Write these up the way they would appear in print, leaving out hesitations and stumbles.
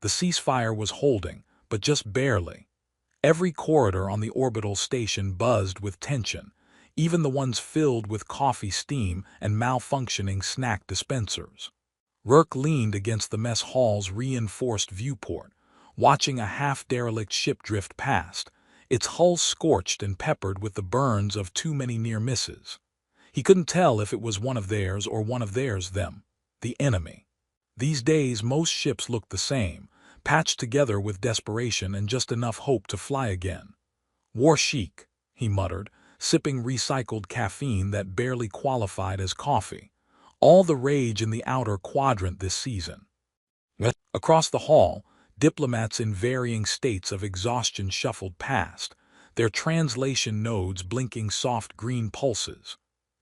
The ceasefire was holding, but just barely. Every corridor on the orbital station buzzed with tension, even the ones filled with coffee steam and malfunctioning snack dispensers. Rourke leaned against the mess hall's reinforced viewport, watching a half-derelict ship drift past, its hull scorched and peppered with the burns of too many near misses. He couldn't tell if it was one of theirs or one of theirs, them, the enemy. These days most ships looked the same, patched together with desperation and just enough hope to fly again. War chic, he muttered, sipping recycled caffeine that barely qualified as coffee. All the rage in the outer quadrant this season. Across the hall, diplomats in varying states of exhaustion shuffled past, their translation nodes blinking soft green pulses.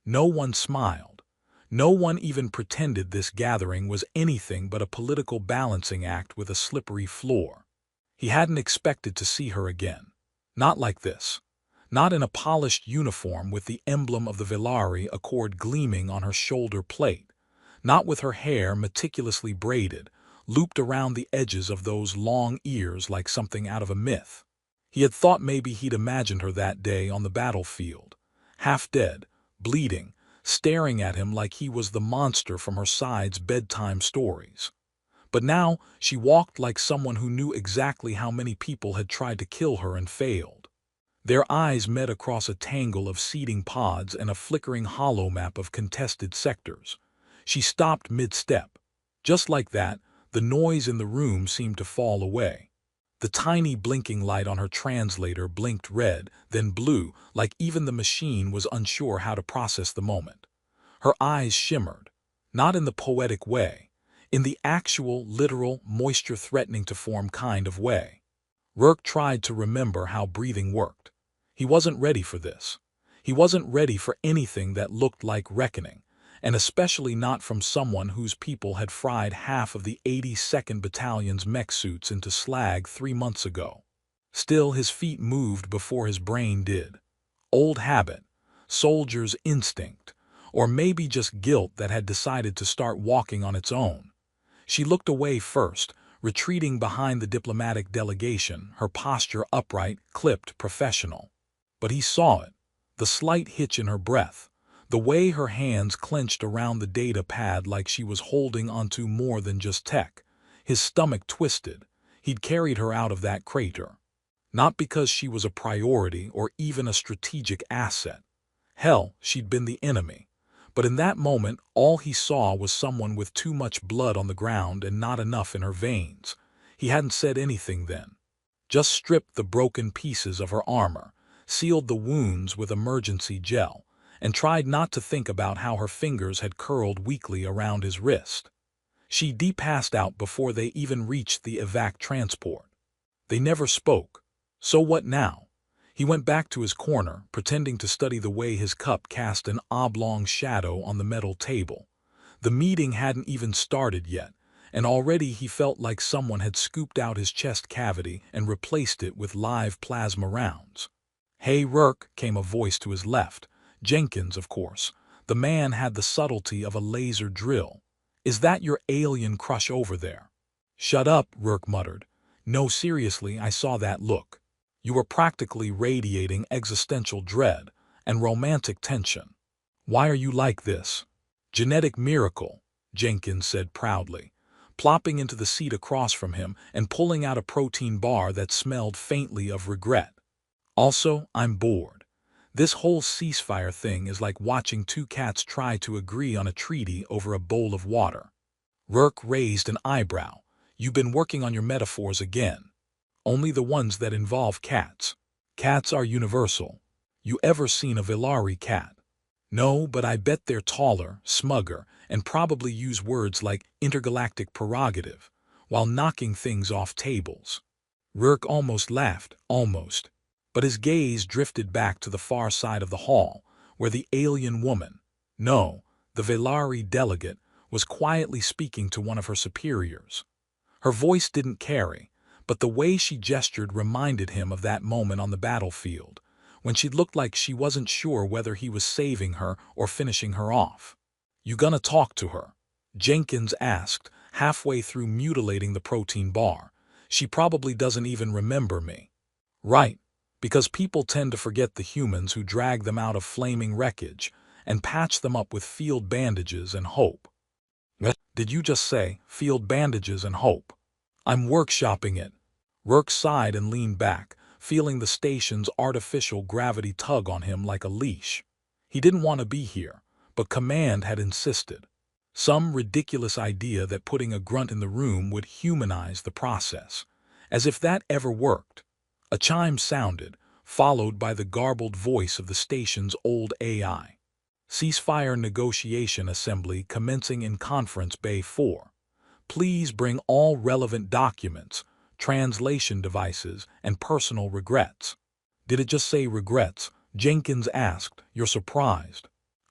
No one smiled. No one even pretended this gathering was anything but a political balancing act with a slippery floor. He hadn't expected to see her again. Not like this. Not in a polished uniform with the emblem of the Velari Accord gleaming on her shoulder plate. Not with her hair meticulously braided, looped around the edges of those long ears like something out of a myth. He had thought maybe he'd imagined her that day on the battlefield, half dead, bleeding, staring at him like he was the monster from her side's bedtime stories. But now she walked like someone who knew exactly how many people had tried to kill her and failed. Their eyes met across a tangle of seeding pods and a flickering hollow map of contested sectors. She stopped mid-step. Just like that, the noise in the room seemed to fall away. The tiny blinking light on her translator blinked red, then blue, like even the machine was unsure how to process the moment. Her eyes shimmered, not in the poetic way, in the actual, literal, moisture-threatening-to-form kind of way. Rourke tried to remember how breathing worked. He wasn't ready for this. He wasn't ready for anything that looked like reckoning, and especially not from someone whose people had fried half of the 82nd Battalion's mech suits into slag 3 months ago. Still, his feet moved before his brain did. Old habit, soldier's instinct, or maybe just guilt that had decided to start walking on its own. She looked away first, retreating behind the diplomatic delegation, her posture upright, clipped, professional. But he saw it, the slight hitch in her breath, the way her hands clenched around the data pad like she was holding onto more than just tech. His stomach twisted. He'd carried her out of that crater. Not because she was a priority or even a strategic asset. Hell, she'd been the enemy. But in that moment, all he saw was someone with too much blood on the ground and not enough in her veins. He hadn't said anything then. Just stripped the broken pieces of her armor, sealed the wounds with emergency gel, and tried not to think about how her fingers had curled weakly around his wrist. She passed out before they even reached the evac transport. They never spoke. So what now? He went back to his corner, pretending to study the way his cup cast an oblong shadow on the metal table. The meeting hadn't even started yet, and already he felt like someone had scooped out his chest cavity and replaced it with live plasma rounds. "Hey, Rourke," came a voice to his left. Jenkins, of course. The man had the subtlety of a laser drill. "Is that your alien crush over there?" "Shut up," Rourke muttered. "No, seriously, I saw that look. You were practically radiating existential dread and romantic tension. Why are you like this?" "Genetic miracle," Jenkins said proudly, plopping into the seat across from him and pulling out a protein bar that smelled faintly of regret. "Also, I'm bored. This whole ceasefire thing is like watching two cats try to agree on a treaty over a bowl of water." Rourke raised an eyebrow. "You've been working on your metaphors again. Only the ones that involve cats. Cats are universal. You ever seen a Velari cat?" "No, but I bet they're taller, smugger, and probably use words like intergalactic prerogative, while knocking things off tables." Rourke almost laughed, almost. But his gaze drifted back to the far side of the hall, where the alien woman, no, the Velari delegate, was quietly speaking to one of her superiors. Her voice didn't carry, but the way she gestured reminded him of that moment on the battlefield, when she looked like she wasn't sure whether he was saving her or finishing her off. "You gonna talk to her?" Jenkins asked, halfway through mutilating the protein bar. She probably doesn't even remember me. Right, because people tend to forget the humans who drag them out of flaming wreckage and patch them up with field bandages and hope. Did you just say, field bandages and hope? I'm workshopping it. Rourke sighed and leaned back, feeling the station's artificial gravity tug on him like a leash. He didn't want to be here, but command had insisted. Some ridiculous idea that putting a grunt in the room would humanize the process. As if that ever worked. A chime sounded, followed by the garbled voice of the station's old AI. Ceasefire negotiation assembly commencing in Conference Bay 4. Please bring all relevant documents, translation devices, and personal regrets. Did it just say regrets? Jenkins asked. You're surprised.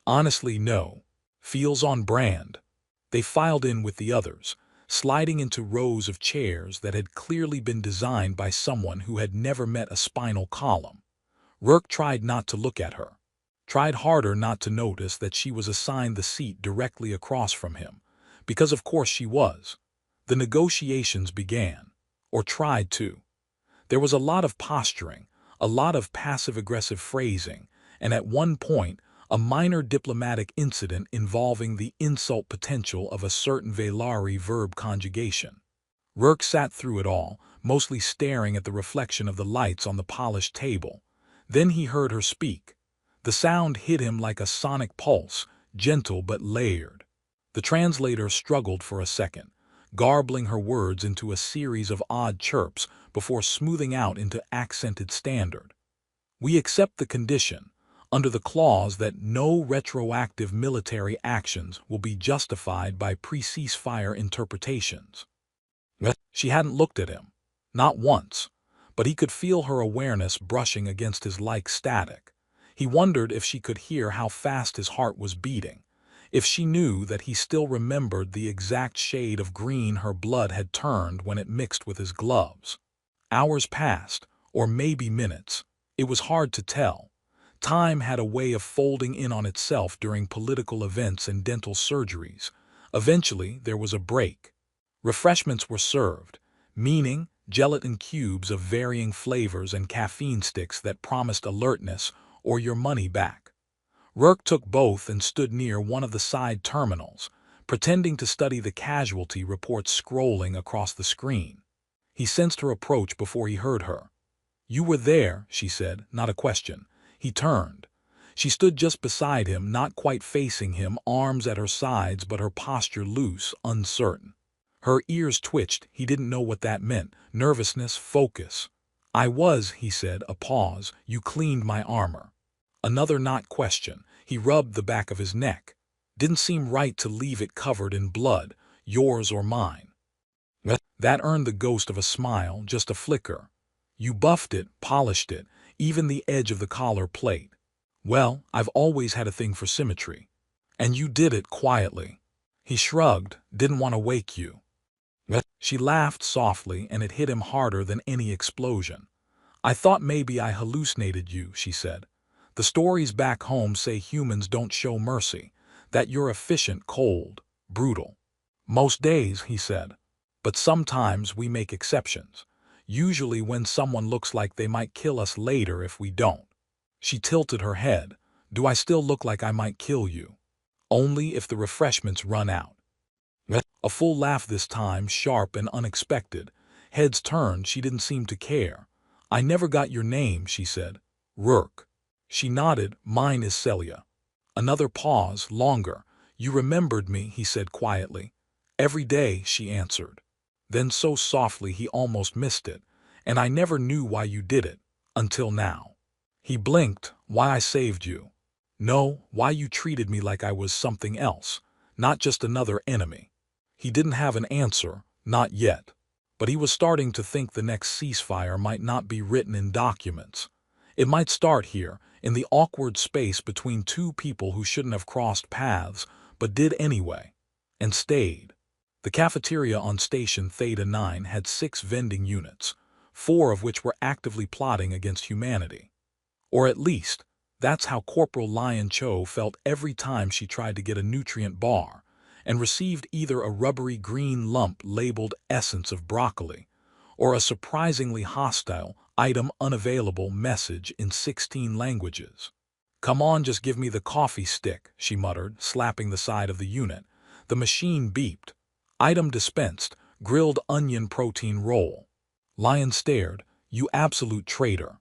Honestly, no. Feels on brand. They filed in with the others, sliding into rows of chairs that had clearly been designed by someone who had never met a spinal column. Rourke tried not to look at her. Tried harder not to notice that she was assigned the seat directly across from him, because of course she was. The negotiations began, or tried to. There was a lot of posturing, a lot of passive-aggressive phrasing, and at one point, a minor diplomatic incident involving the insult potential of a certain velari verb conjugation. Rourke sat through it all, mostly staring at the reflection of the lights on the polished table. Then he heard her speak. The sound hit him like a sonic pulse, gentle but layered. The translator struggled for a second, garbling her words into a series of odd chirps before smoothing out into accented standard. We accept the condition, under the clause that no retroactive military actions will be justified by pre-ceasefire interpretations. She hadn't looked at him, not once, but he could feel her awareness brushing against his like static. He wondered if she could hear how fast his heart was beating, if she knew that he still remembered the exact shade of green her blood had turned when it mixed with his gloves. Hours passed, or maybe minutes. It was hard to tell. Time had a way of folding in on itself during political events and dental surgeries. Eventually, there was a break. Refreshments were served, meaning gelatin cubes of varying flavors and caffeine sticks that promised alertness or your money back. Rourke took both and stood near one of the side terminals, pretending to study the casualty reports scrolling across the screen. He sensed her approach before he heard her. You were there, she said, not a question. He turned. She stood just beside him, not quite facing him, arms at her sides but her posture loose, uncertain. Her ears twitched. He didn't know what that meant. Nervousness, focus. I was, he said, a pause. You cleaned my armor. Another not question. He rubbed the back of his neck. Didn't seem right to leave it covered in blood, yours or mine. That earned the ghost of a smile, just a flicker. You buffed it, polished it, even the edge of the collar plate. Well, I've always had a thing for symmetry. And you did it quietly. He shrugged, didn't want to wake you. She laughed softly, and it hit him harder than any explosion. I thought maybe I hallucinated you, she said. The stories back home say humans don't show mercy, that you're efficient, cold, brutal. Most days, he said. But sometimes we make exceptions, usually when someone looks like they might kill us later if we don't. She tilted her head. Do I still look like I might kill you? Only if the refreshments run out. A full laugh this time, sharp and unexpected. Heads turned, she didn't seem to care. I never got your name, she said. Rourke. She nodded. Mine is Celia. Another pause, longer. You remembered me, he said quietly. Every day, she answered. Then so softly he almost missed it. And I never knew why you did it, until now. He blinked. Why I saved you. No, why you treated me like I was something else, not just another enemy. He didn't have an answer, not yet. But he was starting to think the next ceasefire might not be written in documents. It might start here, in the awkward space between two people who shouldn't have crossed paths, but did anyway, and stayed. The cafeteria on Station Theta 9 had 6 vending units, 4 of which were actively plotting against humanity. Or at least, that's how Corporal Lion Cho felt every time she tried to get a nutrient bar, and received either a rubbery green lump labeled Essence of Broccoli or a surprisingly hostile, item unavailable message in 16 languages. "Come on, just give me the coffee stick," she muttered, slapping the side of the unit. The machine beeped. "Item dispensed, grilled onion protein roll." Lion stared. "You absolute traitor."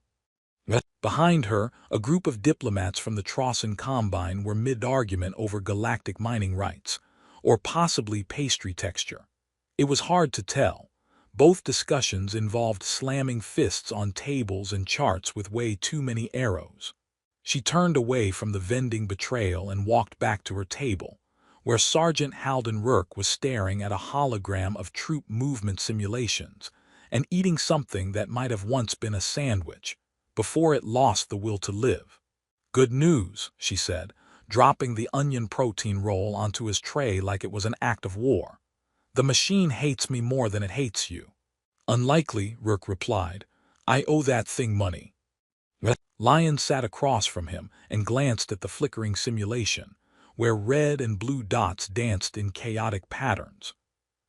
Behind her, a group of diplomats from the Trosson Combine were mid-argument over galactic mining rights, or possibly pastry texture. It was hard to tell. Both discussions involved slamming fists on tables and charts with way too many arrows. She turned away from the vending betrayal and walked back to her table, where Sergeant Halden Rourke was staring at a hologram of troop movement simulations and eating something that might have once been a sandwich, before it lost the will to live. "Good news," she said, dropping the onion protein roll onto his tray like it was an act of war. "The machine hates me more than it hates you." "Unlikely," Rourke replied. "I owe that thing money." Lion sat across from him and glanced at the flickering simulation, where red and blue dots danced in chaotic patterns.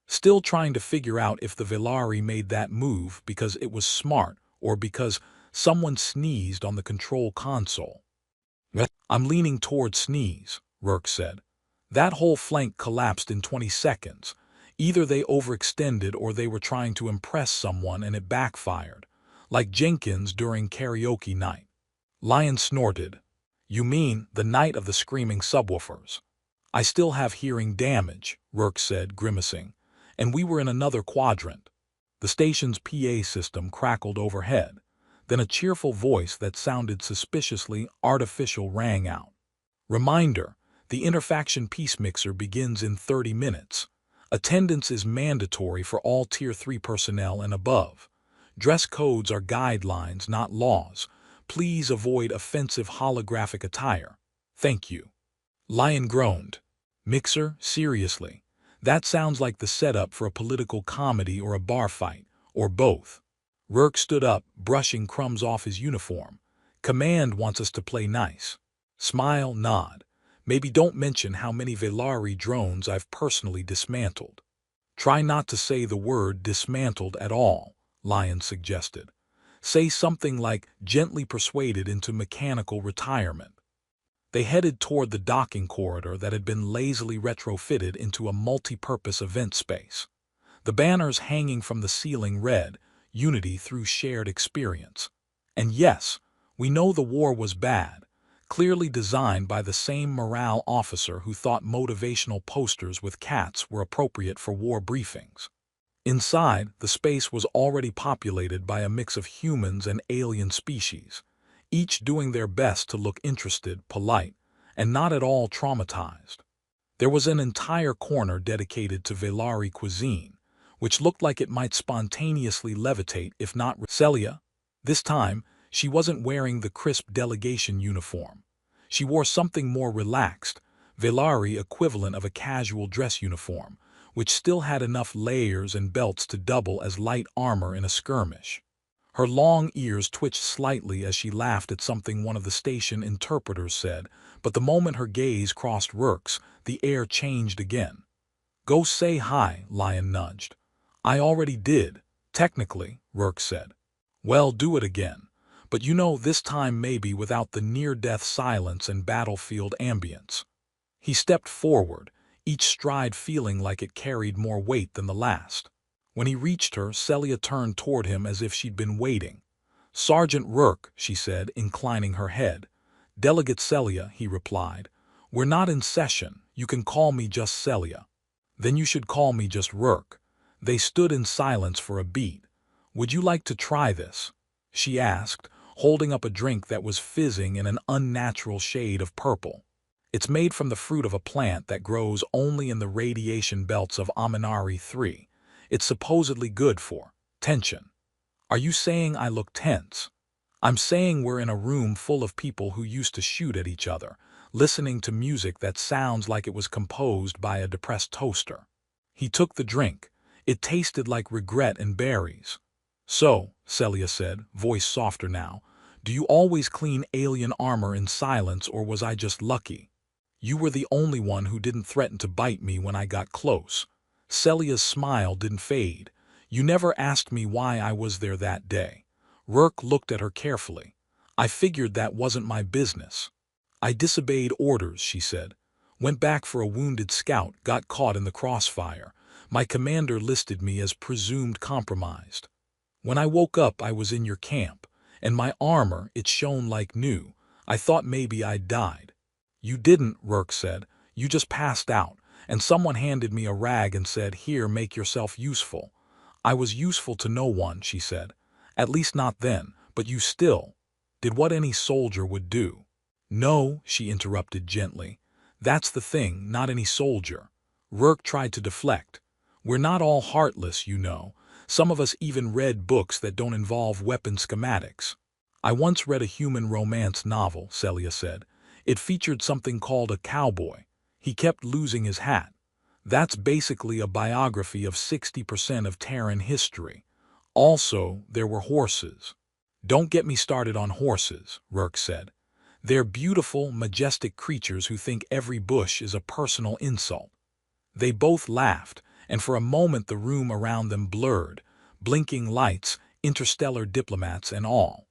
Still trying to figure out if the Velari made that move because it was smart or because someone sneezed on the control console. "I'm leaning toward sneeze," Rourke said. "That whole flank collapsed in 20 seconds. Either they overextended or they were trying to impress someone and it backfired, like Jenkins during karaoke night." Lion snorted. "You mean the night of the screaming subwoofers?" "I still have hearing damage," Rourke said, grimacing, "and we were in another quadrant." The station's PA system crackled overhead. Then a cheerful voice that sounded suspiciously artificial rang out. "Reminder, the interfaction peace mixer begins in 30 minutes. Attendance is mandatory for all Tier 3 personnel and above. Dress codes are guidelines, not laws. Please avoid offensive holographic attire. Thank you." Lion groaned. "Mixer, seriously? That sounds like the setup for a political comedy or a bar fight, or both." Rourke stood up, brushing crumbs off his uniform. "Command wants us to play nice. Smile, nod. Maybe don't mention how many Velari drones I've personally dismantled." "Try not to say the word dismantled at all," Lion suggested. "Say something like gently persuaded into mechanical retirement." They headed toward the docking corridor that had been lazily retrofitted into a multi-purpose event space. The banners hanging from the ceiling read, "Unity through shared experience." And yes, we know the war was bad, clearly designed by the same morale officer who thought motivational posters with cats were appropriate for war briefings. Inside, the space was already populated by a mix of humans and alien species, each doing their best to look interested, polite, and not at all traumatized. There was an entire corner dedicated to Velari cuisine, which looked like it might spontaneously levitate if not Celia. This time, she wasn't wearing the crisp delegation uniform. She wore something more relaxed, Velari equivalent of a casual dress uniform, which still had enough layers and belts to double as light armor in a skirmish. Her long ears twitched slightly as she laughed at something one of the station interpreters said, but the moment her gaze crossed Rourke's, the air changed again. "Go say hi," Lion nudged. "I already did, technically," Rourke said. "Well, do it again. But you know, this time maybe without the near-death silence and battlefield ambience." He stepped forward, each stride feeling like it carried more weight than the last. When he reached her, Celia turned toward him as if she'd been waiting. "Sergeant Rourke," she said, inclining her head. "Delegate Celia," he replied. "We're not in session. You can call me just Celia." "Then you should call me just Rourke." They stood in silence for a beat. "Would you like to try this?" she asked, holding up a drink that was fizzing in an unnatural shade of purple. "It's made from the fruit of a plant that grows only in the radiation belts of Aminari 3. It's supposedly good for tension." "Are you saying I look tense?" "I'm saying we're in a room full of people who used to shoot at each other, listening to music that sounds like it was composed by a depressed toaster." He took the drink. It tasted like regret and berries. "So," Celia said, voice softer now, "do you always clean alien armor in silence, or was I just lucky?" You were the only one who didn't threaten to bite me when I got close. Celia's smile didn't fade. You never asked me why I was there that day. Rourke looked at her carefully. I figured that wasn't my business. I disobeyed orders, she said. Went back for a wounded scout, got caught in the crossfire. My commander listed me as presumed compromised. When I woke up, I was in your camp, and my armor, it shone like new. I thought maybe I'd died. You didn't, Rourke said. You just passed out, and someone handed me a rag and said, "Here, make yourself useful." I was useful to no one, she said. At least not then, but you still did what any soldier would do. No, she interrupted gently. That's the thing, not any soldier. Rourke tried to deflect. We're not all heartless, you know. Some of us even read books that don't involve weapon schematics. I once read a human romance novel, Celia said. It featured something called a cowboy. He kept losing his hat. That's basically a biography of 60% of Terran history. Also, there were horses. Don't get me started on horses, Rourke said. They're beautiful, majestic creatures who think every bush is a personal insult. They both laughed, and for a moment the room around them blurred, blinking lights, interstellar diplomats and all.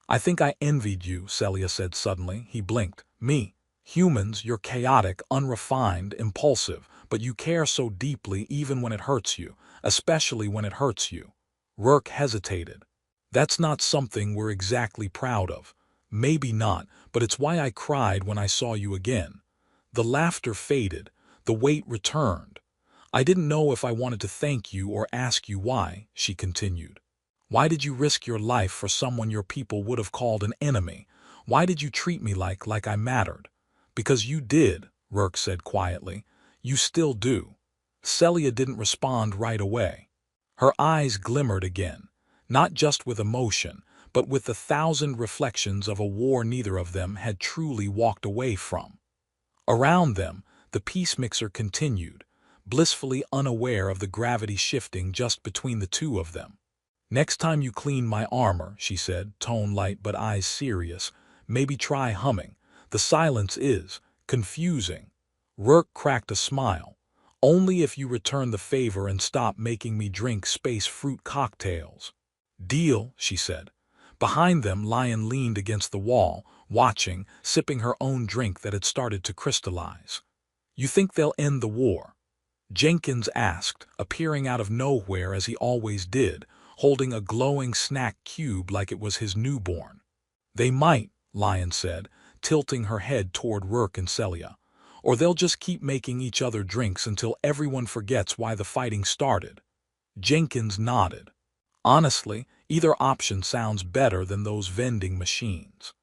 I think I envied you, Celia said suddenly. He blinked. Me. Humans, you're chaotic, unrefined, impulsive, but you care so deeply even when it hurts you, especially when it hurts you. Rourke hesitated. That's not something we're exactly proud of. Maybe not, but it's why I cried when I saw you again. The laughter faded. The weight returned. I didn't know if I wanted to thank you or ask you why, she continued. Why did you risk your life for someone your people would have called an enemy? Why did you treat me like I mattered? Because you did, Rourke said quietly. You still do. Celia didn't respond right away. Her eyes glimmered again, not just with emotion, but with the 1,000 reflections of a war neither of them had truly walked away from. Around them, the peace mixer continued, blissfully unaware of the gravity shifting just between the two of them. Next time you clean my armor, she said, tone light but eyes serious, maybe try humming. The silence is confusing. Rourke cracked a smile. Only if you return the favor and stop making me drink space fruit cocktails. Deal, she said. Behind them, Lion leaned against the wall, watching, sipping her own drink that had started to crystallize. You think they'll end the war? Jenkins asked, appearing out of nowhere as he always did, holding a glowing snack cube like it was his newborn. They might, Lion said, tilting her head toward Rourke and Celia. Or they'll just keep making each other drinks until everyone forgets why the fighting started. Jenkins nodded. Honestly, either option sounds better than those vending machines.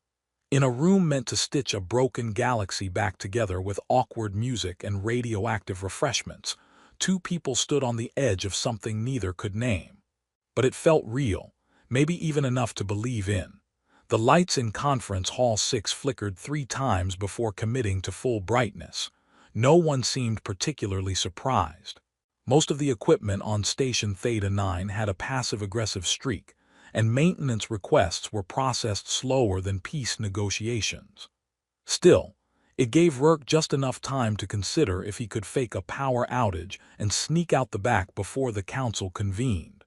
In a room meant to stitch a broken galaxy back together with awkward music and radioactive refreshments, two people stood on the edge of something neither could name. But it felt real, maybe even enough to believe in. The lights in Conference Hall 6 flickered 3 times before committing to full brightness. No one seemed particularly surprised. Most of the equipment on Station Theta 9 had a passive-aggressive streak, and maintenance requests were processed slower than peace negotiations. Still, it gave Rourke just enough time to consider if he could fake a power outage and sneak out the back before the council convened.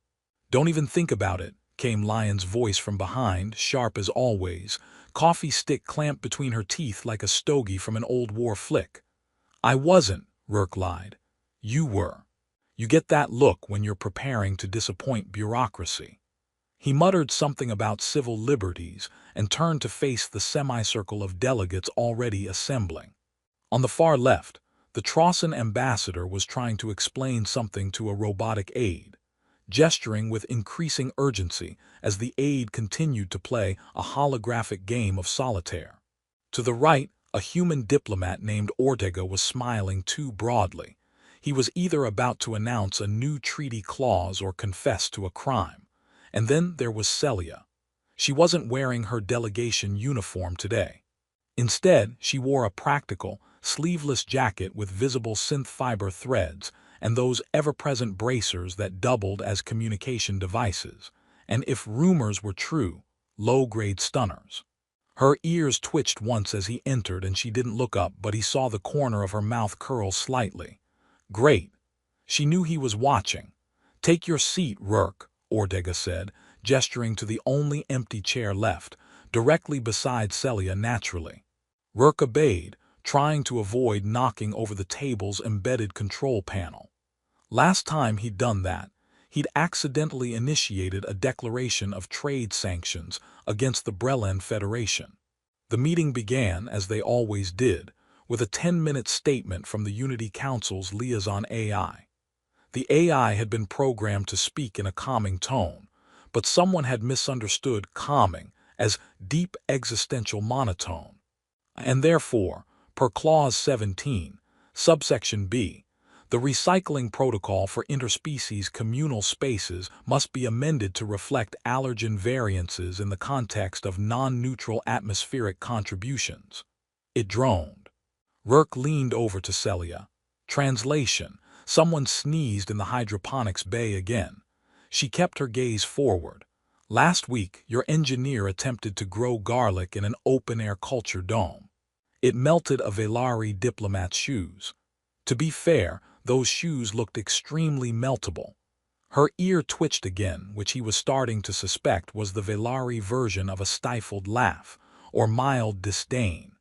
Don't even think about it, came Lion's voice from behind, sharp as always, coffee stick clamped between her teeth like a stogie from an old war flick. I wasn't, Rourke lied. You were. You get that look when you're preparing to disappoint bureaucracy. He muttered something about civil liberties and turned to face the semicircle of delegates already assembling. On the far left, the Trossan ambassador was trying to explain something to a robotic aide, gesturing with increasing urgency as the aide continued to play a holographic game of solitaire. To the right, a human diplomat named Ortega was smiling too broadly. He was either about to announce a new treaty clause or confess to a crime. And then there was Celia. She wasn't wearing her delegation uniform today. Instead, she wore a practical, sleeveless jacket with visible synth fiber threads and those ever-present bracers that doubled as communication devices, and if rumors were true, low-grade stunners. Her ears twitched once as he entered and she didn't look up, but he saw the corner of her mouth curl slightly. Great. She knew he was watching. Take your seat, Rourke, Ortega said, gesturing to the only empty chair left, directly beside Celia naturally. Rourke obeyed, trying to avoid knocking over the table's embedded control panel. Last time he'd done that, he'd accidentally initiated a declaration of trade sanctions against the Breland Federation. The meeting began, as they always did, with a 10-minute statement from the Unity Council's liaison AI. The AI had been programmed to speak in a calming tone, but someone had misunderstood calming as deep existential monotone. And therefore, per Clause 17, subsection B, the recycling protocol for interspecies communal spaces must be amended to reflect allergen variances in the context of non-neutral atmospheric contributions. It droned. Rourke leaned over to Celia. Translation: someone sneezed in the hydroponics bay again. She kept her gaze forward. Last week, your engineer attempted to grow garlic in an open-air culture dome. It melted a Velari diplomat's shoes. To be fair, those shoes looked extremely meltable. Her ear twitched again, which he was starting to suspect was the Velari version of a stifled laugh, or mild disdain.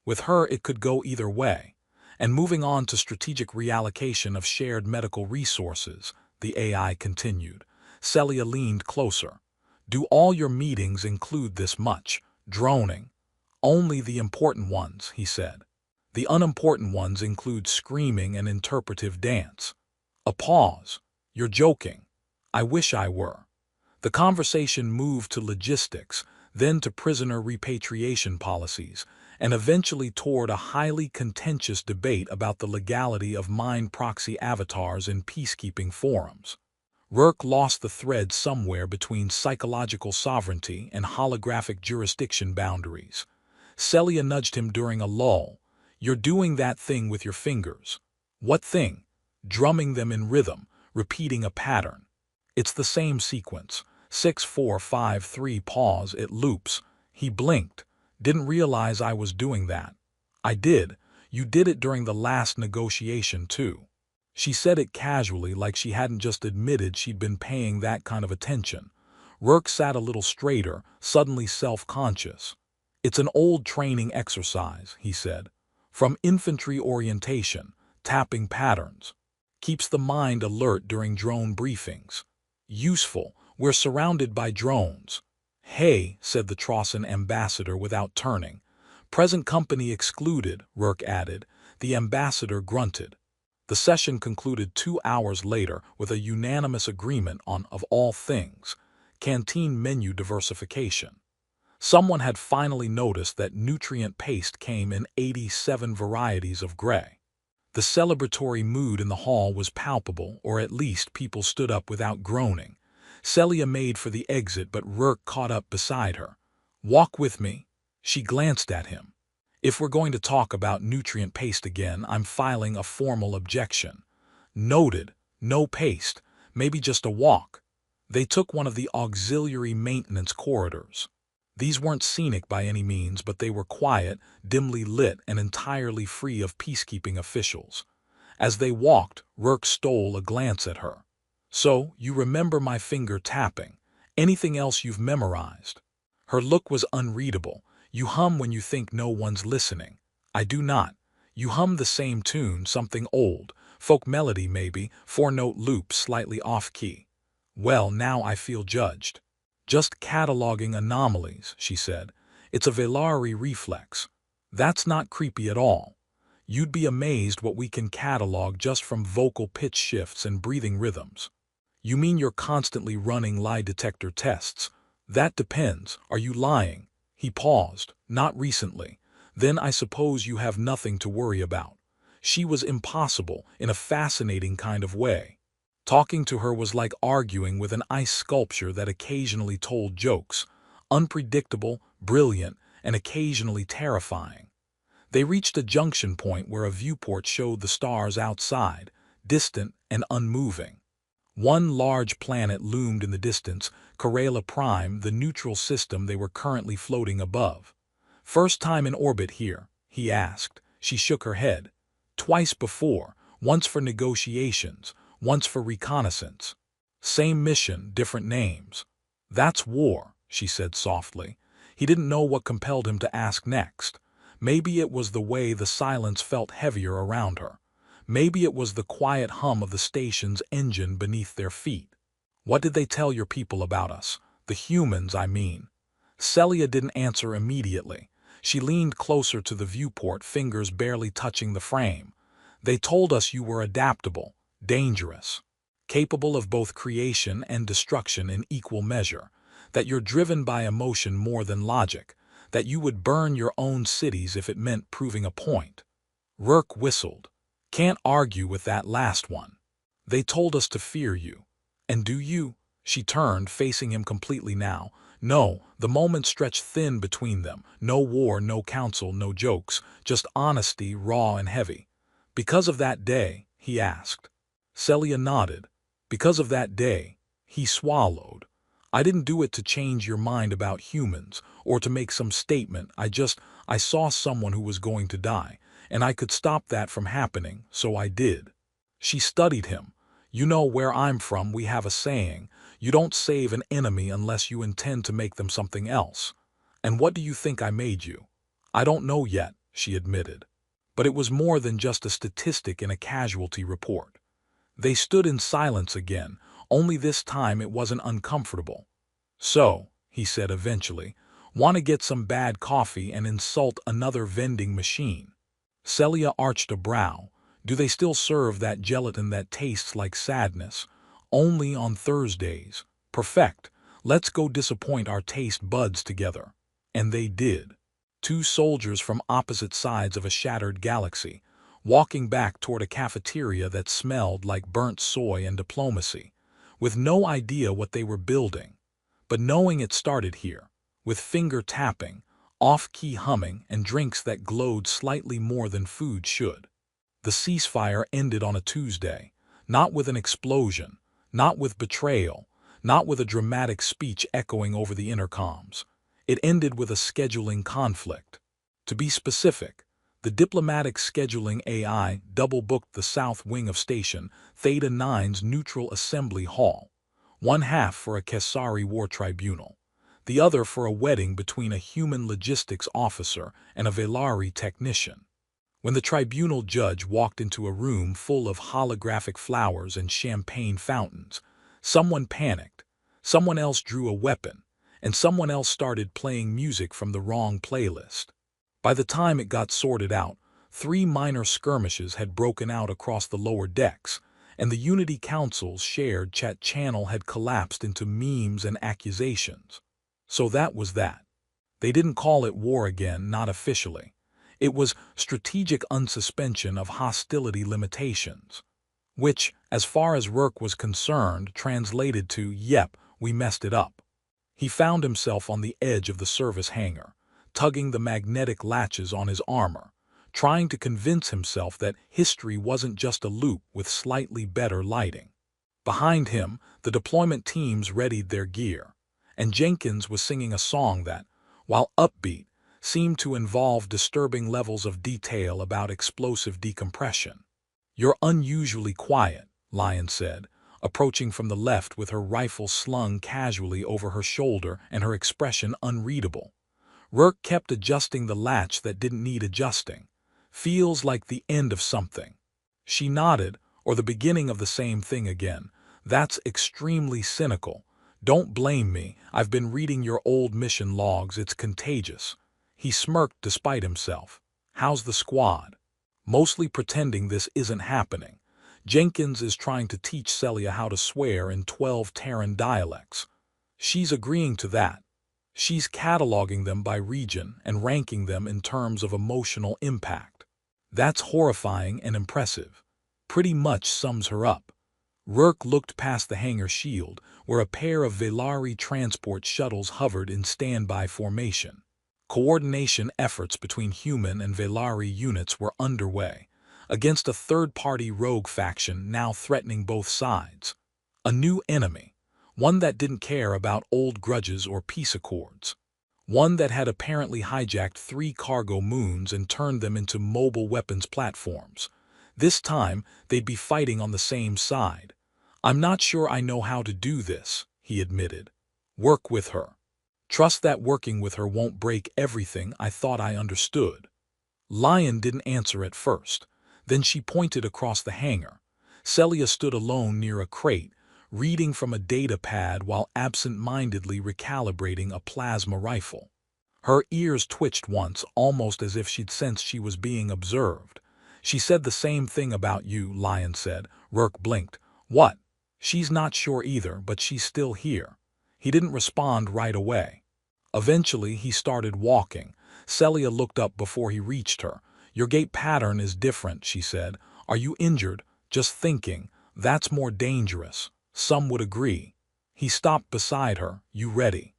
With her it could go either way. And moving on to strategic reallocation of shared medical resources, the AI continued. Celia leaned closer. Do all your meetings include this much droning? Only the important ones, he said. The unimportant ones include screaming and interpretive dance. A pause. You're joking. I wish I were. The conversation moved to logistics, then to prisoner repatriation policies, and eventually toward a highly contentious debate about the legality of mind proxy avatars in peacekeeping forums. Rourke lost the thread somewhere between psychological sovereignty and holographic jurisdiction boundaries. Celia nudged him during a lull. You're doing that thing with your fingers. What thing? Drumming them in rhythm, repeating a pattern. It's the same sequence. 6, 4, 5, 3, pause, it loops. He blinked. Didn't realize I was doing that. I did. You did it during the last negotiation, too. She said it casually, like she hadn't just admitted she'd been paying that kind of attention. Rourke sat a little straighter, suddenly self-conscious. It's an old training exercise, he said. From infantry orientation, tapping patterns. Keeps the mind alert during drone briefings. Useful. We're surrounded by drones. Hey, said the Trossan ambassador without turning. Present company excluded, Rourke added. The ambassador grunted. The session concluded 2 hours later with a unanimous agreement on, of all things, canteen menu diversification. Someone had finally noticed that nutrient paste came in 87 varieties of gray. The celebratory mood in the hall was palpable, or at least people stood up without groaning. Celia made for the exit, but Rourke caught up beside her. Walk with me. She glanced at him. If we're going to talk about nutrient paste again, I'm filing a formal objection. Noted. No paste. Maybe just a walk. They took one of the auxiliary maintenance corridors. These weren't scenic by any means, but they were quiet, dimly lit, and entirely free of peacekeeping officials. As they walked, Rourke stole a glance at her. So, you remember my finger tapping. Anything else you've memorized? Her look was unreadable. You hum when you think no one's listening. I do not. You hum the same tune, something old. Folk melody maybe, 4-note loop slightly off-key. Well, now I feel judged. Just cataloging anomalies, she said. It's a Velari reflex. That's not creepy at all. You'd be amazed what we can catalog just from vocal pitch shifts and breathing rhythms. You mean you're constantly running lie detector tests? That depends. Are you lying? He paused. Not recently. Then I suppose you have nothing to worry about. She was impossible in a fascinating kind of way. Talking to her was like arguing with an ice sculpture that occasionally told jokes, unpredictable, brilliant, and occasionally terrifying. They reached a junction point where a viewport showed the stars outside, distant and unmoving. One large planet loomed in the distance, Corella Prime, the neutral system they were currently floating above. "First time in orbit here?" he asked. She shook her head. "Twice before, once for negotiations, once for reconnaissance. Same mission, different names." "That's war," she said softly. He didn't know what compelled him to ask next. Maybe it was the way the silence felt heavier around her. Maybe it was the quiet hum of the station's engine beneath their feet. "What did they tell your people about us? The humans, I mean." Celia didn't answer immediately. She leaned closer to the viewport, fingers barely touching the frame. "They told us you were adaptable, dangerous, capable of both creation and destruction in equal measure, that you're driven by emotion more than logic, that you would burn your own cities if it meant proving a point." Rourke whistled. "Can't argue with that last one. They told us to fear you. And do you?" She turned, facing him completely now. No, the moment stretched thin between them. No war, no counsel, no jokes, just honesty, raw and heavy. "Because of that day?" he asked. Celia nodded. "Because of that day." He swallowed. "I didn't do it to change your mind about humans, or to make some statement. I saw someone who was going to die, and I could stop that from happening, so I did." She studied him. "You know, where I'm from, we have a saying, you don't save an enemy unless you intend to make them something else. And what do you think I made you?" "I don't know yet," she admitted. But it was more than just a statistic in a casualty report. They stood in silence again, only this time it wasn't uncomfortable. "So," he said eventually, "want to get some bad coffee and insult another vending machine?" Celia arched a brow. "Do they still serve that gelatin that tastes like sadness? Only on Thursdays. Perfect. Let's go disappoint our taste buds together." And they did. Two soldiers from opposite sides of a shattered galaxy, walking back toward a cafeteria that smelled like burnt soy and diplomacy, with no idea what they were building, but knowing it started here, with finger tapping, off-key humming, and drinks that glowed slightly more than food should. The ceasefire ended on a Tuesday, not with an explosion, not with betrayal, not with a dramatic speech echoing over the intercoms. It ended with a scheduling conflict. To be specific, the diplomatic scheduling AI double-booked the south wing of Station Theta 9's neutral assembly hall, one half for a Kesari war tribunal, the other for a wedding between a human logistics officer and a Velari technician. When the tribunal judge walked into a room full of holographic flowers and champagne fountains, someone panicked, someone else drew a weapon, and someone else started playing music from the wrong playlist. By the time it got sorted out, 3 minor skirmishes had broken out across the lower decks, and the Unity Council's shared chat channel had collapsed into memes and accusations. So that was that. They didn't call it war again, not officially. It was strategic unsuspension of hostility limitations, which, as far as Rourke was concerned, translated to, "Yep, we messed it up." He found himself on the edge of the service hangar, tugging the magnetic latches on his armor, trying to convince himself that history wasn't just a loop with slightly better lighting. Behind him, the deployment teams readied their gear, and Jenkins was singing a song that, while upbeat, seemed to involve disturbing levels of detail about explosive decompression. "You're unusually quiet," Lyon said, approaching from the left with her rifle slung casually over her shoulder and her expression unreadable. Rourke kept adjusting the latch that didn't need adjusting. "Feels like the end of something." She nodded, or the beginning of the same thing again. "That's extremely cynical. Don't blame me, I've been reading your old mission logs, it's contagious." He smirked despite himself. "How's the squad?" "Mostly pretending this isn't happening. Jenkins is trying to teach Celia how to swear in 12 Terran dialects. She's agreeing to that. She's cataloging them by region and ranking them in terms of emotional impact. That's horrifying and impressive. Pretty much sums her up." Rourke looked past the hangar shield, where a pair of Velari transport shuttles hovered in standby formation. Coordination efforts between human and Velari units were underway, against a third-party rogue faction now threatening both sides. A new enemy, one that didn't care about old grudges or peace accords. one that had apparently hijacked 3 cargo moons and turned them into mobile weapons platforms. This time, they'd be fighting on the same side. "I'm not sure I know how to do this," he admitted. "Work with her. Trust that working with her won't break everything I thought I understood." Lion didn't answer at first. Then she pointed across the hangar. Celia stood alone near a crate, reading from a data pad while absent-mindedly recalibrating a plasma rifle. Her ears twitched once, almost as if she'd sensed she was being observed. "She said the same thing about you," Lion said. Rourke blinked. "What?" "She's not sure either, but she's still here." He didn't respond right away. Eventually, he started walking. Celia looked up before he reached her. "Your gait pattern is different," she said. "Are you injured?" "Just thinking. That's more dangerous." "Some would agree." He stopped beside her. "You ready?"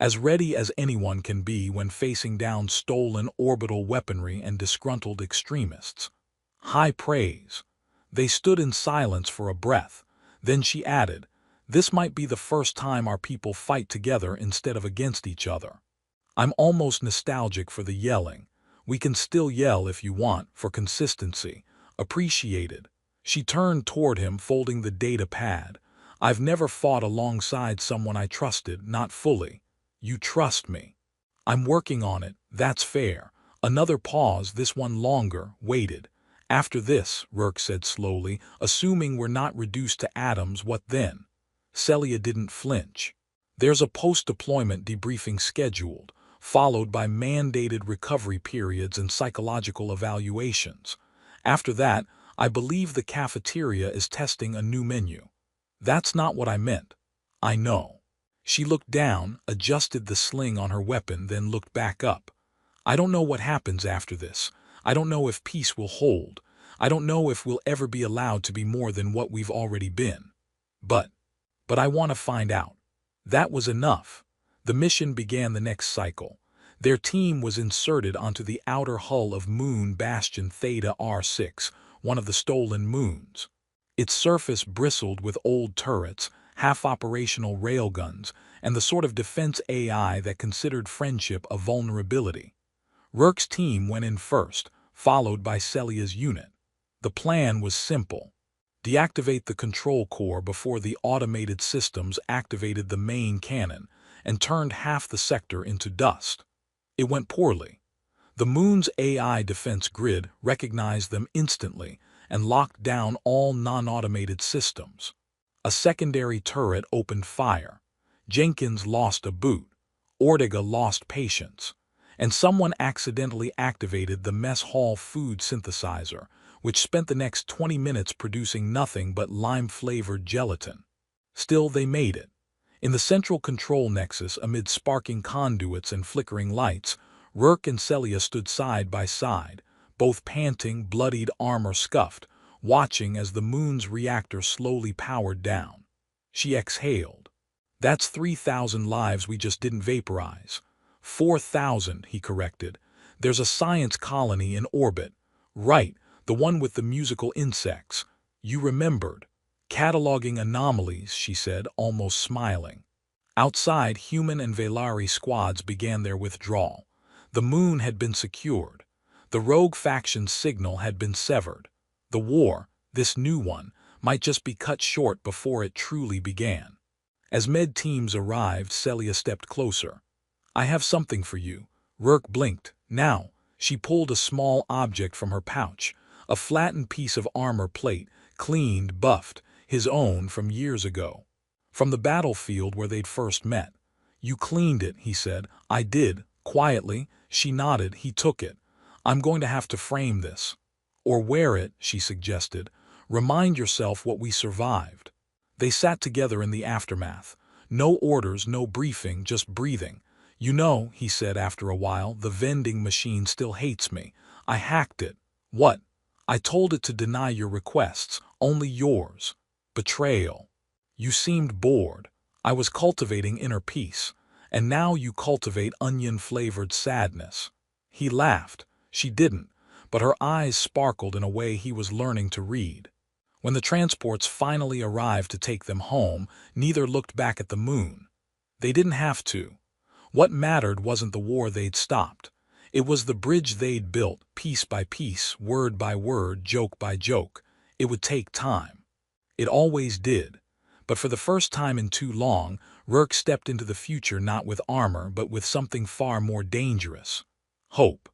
As ready as anyone can be when facing down stolen orbital weaponry and disgruntled extremists. High praise. They stood in silence for a breath. Then she added, "This might be the first time our people fight together instead of against each other. I'm almost nostalgic for the yelling. We can still yell if you want, for consistency. Appreciated." She turned toward him, folding the data pad. "I've never fought alongside someone I trusted, not fully. You trust me." "I'm working on it, that's fair." Another pause, this one longer, waited. "After this," Rourke said slowly, "assuming we're not reduced to atoms, what then?" Celia didn't flinch. "There's a post-deployment debriefing scheduled, followed by mandated recovery periods and psychological evaluations. After that, I believe the cafeteria is testing a new menu." "That's not what I meant." "I know." She looked down, adjusted the sling on her weapon, then looked back up. "I don't know what happens after this. I don't know if peace will hold. I don't know if we'll ever be allowed to be more than what we've already been. But I want to find out." That was enough. The mission began the next cycle. Their team was inserted onto the outer hull of Moon Bastion Theta R6, one of the stolen moons. Its surface bristled with old turrets, half-operational railguns, and the sort of defense AI that considered friendship a vulnerability. Rourke's team went in first, followed by Celia's unit. The plan was simple. Deactivate the control core before the automated systems activated the main cannon and turned half the sector into dust. It went poorly. The moon's AI defense grid recognized them instantly and locked down all non-automated systems. A secondary turret opened fire. Jenkins lost a boot. Ortega lost patience. And someone accidentally activated the mess hall food synthesizer, which spent the next 20 minutes producing nothing but lime-flavored gelatin. Still, they made it. In the central control nexus, amid sparking conduits and flickering lights, Rourke and Celia stood side by side, both panting, bloodied armor scuffed, watching as the moon's reactor slowly powered down. She exhaled. "That's 3,000 lives we just didn't vaporize." 4,000, he corrected. "There's a science colony in orbit." "Right, the one with the musical insects." "You remembered." "Cataloging anomalies," she said, almost smiling. Outside, human and Velari squads began their withdrawal. The moon had been secured. The rogue faction's signal had been severed. The war, this new one, might just be cut short before it truly began. As med teams arrived, Celia stepped closer. "I have something for you." Rourke blinked. "Now." She pulled a small object from her pouch, a flattened piece of armor plate, cleaned, buffed, his own from years ago. From the battlefield where they'd first met. "You cleaned it," he said. "I did." Quietly, she nodded. He took it. "I'm going to have to frame this." "Or wear it," she suggested. "Remind yourself what we survived." They sat together in the aftermath. No orders, no briefing, just breathing. "You know," he said after a while, "the vending machine still hates me. I hacked it." "What?" "I told it to deny your requests, only yours." Betrayal. "You seemed bored." "I was cultivating inner peace. And now you cultivate onion-flavored sadness." He laughed. She didn't, but her eyes sparkled in a way he was learning to read. When the transports finally arrived to take them home, neither looked back at the moon. They didn't have to. What mattered wasn't the war they'd stopped. It was the bridge they'd built, piece by piece, word by word, joke by joke. It would take time. It always did. But for the first time in too long, Rourke stepped into the future not with armor, but with something far more dangerous: hope.